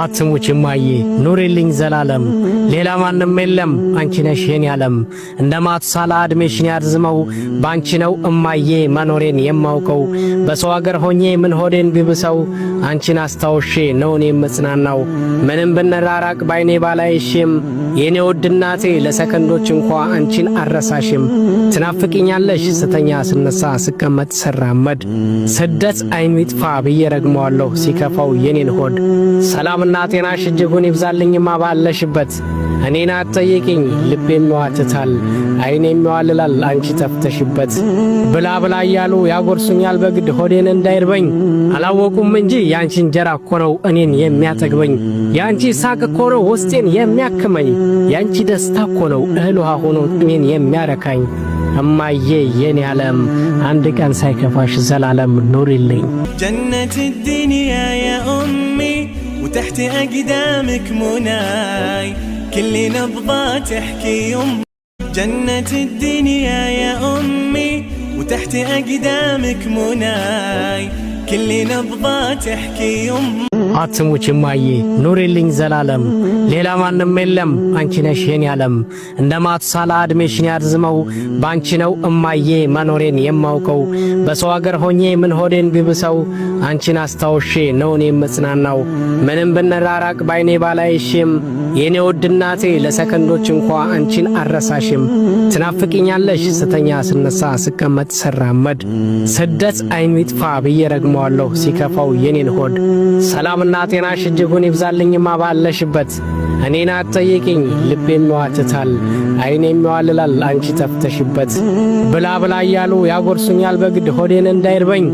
አትሙች እማዬ ኑሪልኝ ዘላለም ሌላ ማንም የለም አንቺ ነሽ የኔ ዓለም እንደማቱሳላ ዕድሜሽን ያርዝመው ባንቺ ነው እማዬ መኖሬን የማውቀው በሰው አገር ሆኜ ምን ሆዴን ቢብሰው አንቺን አስታውሼ ነው እኔ መጽናናው ምንም ብንራራቅ ባይኔ ባላይሽም የኔ ውድ እናቴ ለሰከንዶች እንኳ አንቺን አረሳሽም ትናፍቂኛለሽ ስተኛ ስነሳ ስቀመጥ ስራመድ ስደት አይኑ ይጥፋ ብዬ ረግመዋለሁ ሲከፋው የኔን ሆድ ሰላምና ጤናሽ እጅጉን ይብዛልኝማ ባለሽበት እኔን አትጠይቂኝ ልቤም ይዋትታል አይኔም ይዋልላል አንቺ ተፍተሽበት ብላ ብላ እያሉ ያጎርሱኛል በግድ ሆዴን እንዳይርበኝ አላወቁም እንጂ ያንቺ እንጀራ እኮ ነው እኔን የሚያጠግበኝ ያንቺ ሳቅ እኮ ነው ውስጤን የሚያክመኝ ያንቺ ደስታ እኮ ነው እህል ውሃ ሆኖ እኔን የሚያረካኝ እማዬ የኔ ዓለም አንድ ቀን ሳይከፋሽ ዘላለም ኑሪልኝ ጀነት الدنيا يا أمي وتحت أقدامك مناي كل نبضة تحكي جنة الدنيا يا أمي وتحت أقدامك مناي كل نبضة تحكي አትሙች እማዬ ኑሪልኝ ዘላለም ሌላ ማንም የለም አንቺ ነሽ የኔ ዓለም እንደማቱሳላ ዕድሜሽን ያርዝመው ባንቺ ነው እማዬ መኖሬን የማውቀው በሰው አገር ሆኜ ምን ሆዴን ቢብሰው አንቺን አስታውሼ ነው እኔ መጽናናው ምንም ብንራራቅ ባይኔ ባላይሽም የኔ ውድ እናቴ ለሰከንዶች እንኳ አንቺን አረሳሽም ትናፍቂኛለሽ ስተኛ ስነሳ ስቀመጥ ስራመድ ስደት አይኑ ይጥፋ ብዬ ረግመዋለሁ ሲከፋው የኔን ሆድ ሰላምና ጤናሽ እጅጉን ይብዛልኝማ ባለሽበት እኔን አትጠይቂኝ ልቤም ይዋትታል አይኔም ይዋልላል አንቺ ተፍተሽበት ብላ ብላ እያሉ ያጎርሱኛል በግድ ሆዴን እንዳይርበኝ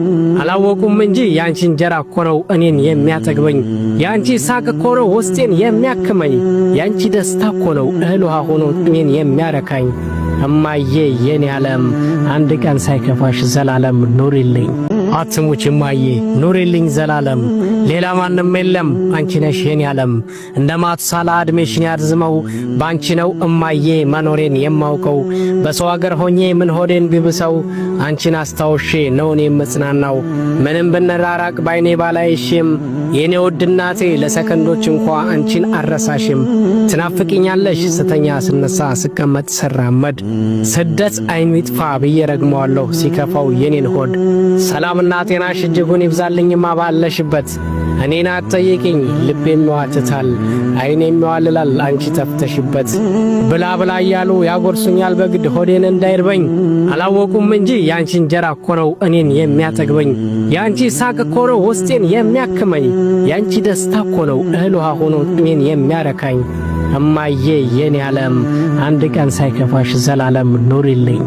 አላወቁም እንጂ ያንቺ እንጀራ እኮ ነው እኔን የሚያጠግበኝ ያንቺ ሳቅ እኮ ነው ውስጤን የሚያክመኝ ያንቺ ደስታ እኮ ነው እህል ውሃ ሆኖ እኔን የሚያረካኝ እማዬ የኔ ዓለም አንድ ቀን ሳይከፋሽ ዘላለም ኑሪልኝ አትሙች እማዬ ኑሪልኝ ዘላለም ሌላ ማንም የለም አንቺ ነሽ የኔ ዓለም እንደማቱሳላ ዕድሜሽን ያርዝመው ባንቺ ነው እማዬ መኖሬን የማውቀው በሰው አገር ሆኜ ምን ሆዴን ቢብሰው አንቺን አስታውሼ ነው እኔ መጽናናው ምንም ብንራራቅ ባይኔ ባላይሽም የኔ ውድ እናቴ ለሰከንዶች እንኳ አንቺን አረሳሽም ትናፍቂኛለሽ ስተኛ ስነሳ ስቀመጥ ስራመድ ስደት አይኑ ይጥፋ ብዬ ረግመዋለሁ ሲከፋው የኔን ሆድ ሰላምና ጤናሽ እጅጉን ይብዛልኝማ ባለሽበት እኔን አትጠይቂኝ ልቤም ይዋትታል አይኔም ይዋልላል አንቺ ተፍተሽበት ብላ ብላ እያሉ ያጎርሱኛል በግድ ሆዴን እንዳይርበኝ አላወቁም እንጂ ያንቺ እንጀራ እኮ ነው እኔን የሚያጠግበኝ ያንቺ ሳቅ እኮ ነው ውስጤን የሚያክመኝ ያንቺ ደስታ እኮ ነው እህል ውሃ ሆኖ እኔን የሚያረካኝ እማዬ የኔ ዓለም አንድ ቀን ሳይከፋሽ ዘላለም ኑሪልኝ